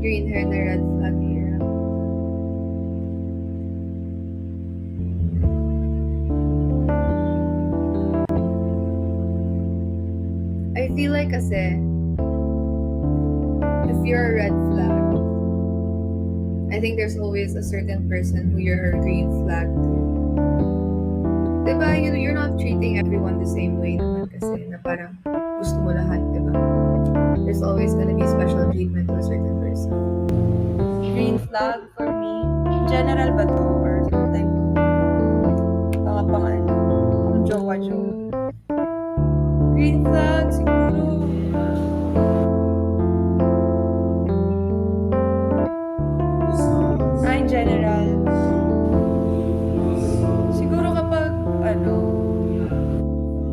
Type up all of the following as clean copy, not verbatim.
green hair na red flag era. I feel like kasi, if you're a red flag, I think there's always a certain person who you're a green flag to. Diba, you're not treating everyone the same way naman kasi na parang gusto mo lahat, diba? There's always gonna be special treatment to a certain person. Green flag for me. General ba to? Or something? Mga pang ano? Pang jowa-jowa. Green flag, siguro. In general. Siguro kapag, ano,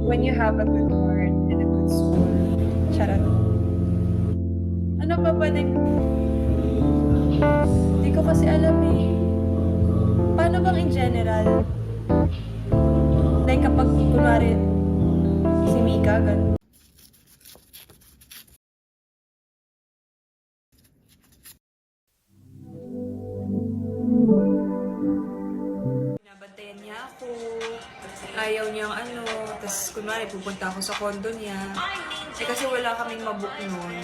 when you have a good heart and a good soul. Charot. Ano pa pwedeng... Hindi ko kasi alam eh. Paano bang in general? Like kapag kunwari si Mika, ganun. Binabantayan niya ako. Ayaw niyang ano. Tapos kunwari pupunta ako sa condo niya. Eh kasi wala kaming mabook noon.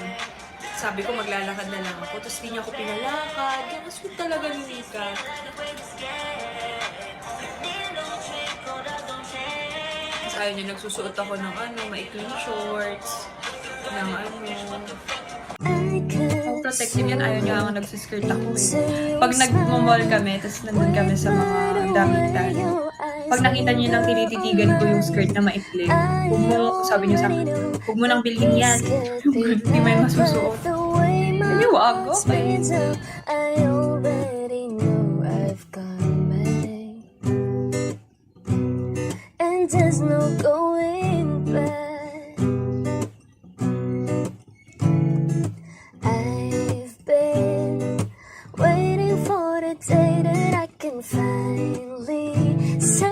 Sabi ko maglalakad na lang ako. Tapos di niya ako pinalakad. Kaya sweet talaga ni Mika. Tapos ayaw niya nagsusuot ako ng ano, maikling shorts. Ng ano. Ang protective yan, ayaw niya ako nagsiskirt ako eh. Pag nag-mall kami, tapos nandun kami sa mga damitan. Pag nakita niyo nang tinititigan ko yung skirt na maikli, huwag mo, sabi niya sa akin, huwag mo nang bilhin yan. Hindi mo yung masusuot. Hindi, wag. Okay. I already know I've gone back, and there's no going back. I've been waiting for the day that I can finally say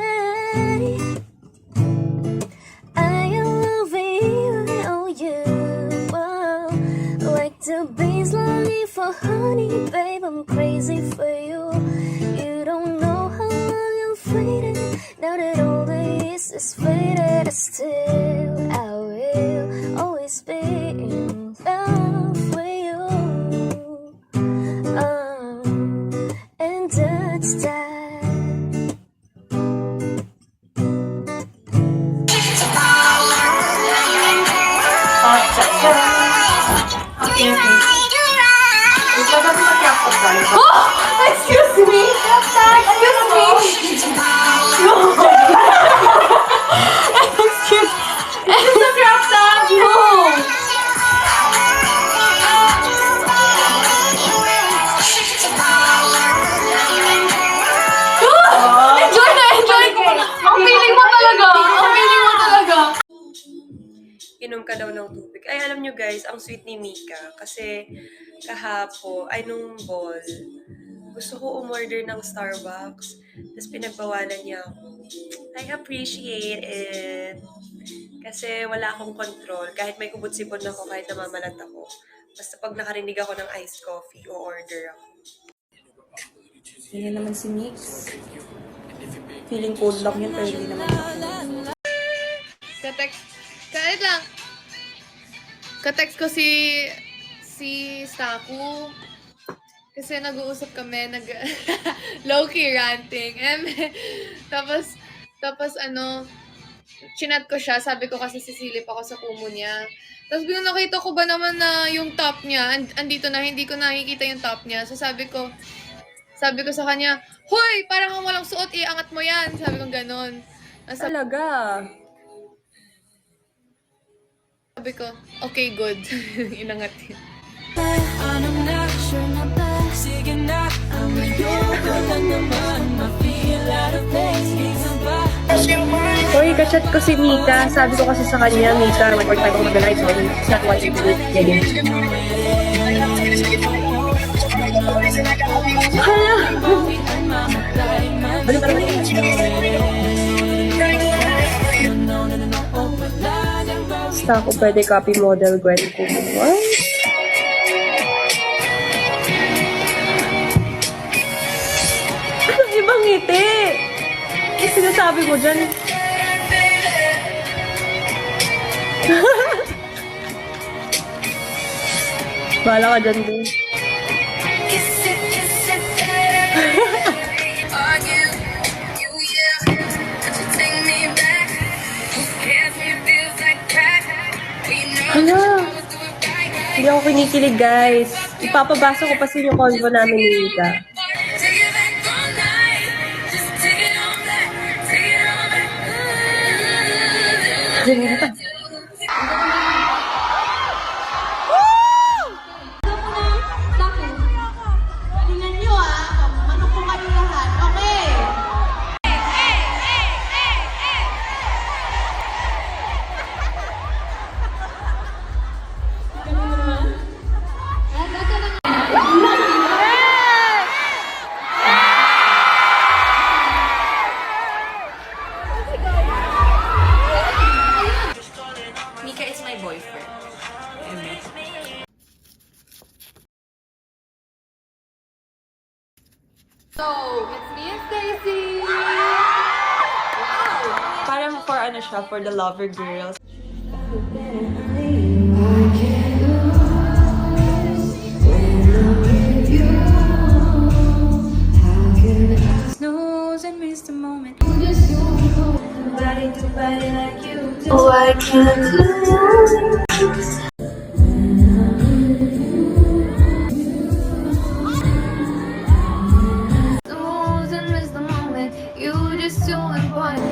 I am loving you, oh you. Like the bees longing for honey, babe, I'm crazy for you. You don't know how long I've waited. Now that all the years is faded, still I will always be in love with you. And that's that. Excuse me! Excuse me! No! Excuse me! It's a crop top! No! Enjoy na! Enjoy ko! Ang feeling mo talaga! Ang feeling mo talaga! Inom ka daw ng tubig. Ay, alam nyo guys, ang sweet ni Mika. Kasi kahapon, ay nung ball, gusto ko umorder ng Starbucks. Tapos pinagbawalan niya ako. I appreciate it. Kasi wala akong control. Kahit may kubot-sipon ako, kahit namamalat ako. Basta pag nakarinig ako ng iced coffee, o-order ako. Yan naman si Mix. Feeling cold lang yun, pero hindi naman ako. Ka-text ko si Staku. Kasi nag-uusap kami, low-key ranting. Tapos ano, chinat ko siya, sabi ko kasi sisilip ako sa kumo niya. Tapos biglang nakita ko ba naman na yung top niya, andito na, hindi ko nakikita yung top niya. So sabi ko sa kanya, hoy, parang kang walang suot, iangat mo yan. Sabi ko ganon. Talaga? Sabi ko, okay, good. Inangat yun. Hoy, kachat ko si Mika. Sabi ko kasi sa kanya, Mika, mag-work tayo kung mag-live. So, it's not what you do. Hala! Ano ba Basta ako pwede copy model Gwen Kumo. What? sinasabi mo dyan? Bahala ka dyan, din. Hala! Hindi ako kinikilig, guys. Ipapabasa ko pa sa inyo convo namin ni Mika. Tingnan nyo manok po kayo lahat. Okay. Mika is my boyfriend. So, it's me and Stacy! Parang for ano siya, for the lover girls. Snooze and miss the moment. Snooze and miss the moment. You just too important.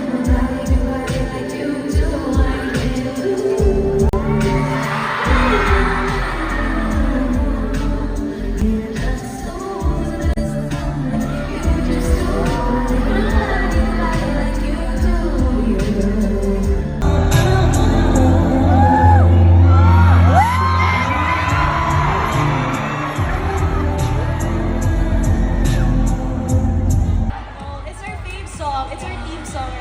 It's our theme song. It's our theme song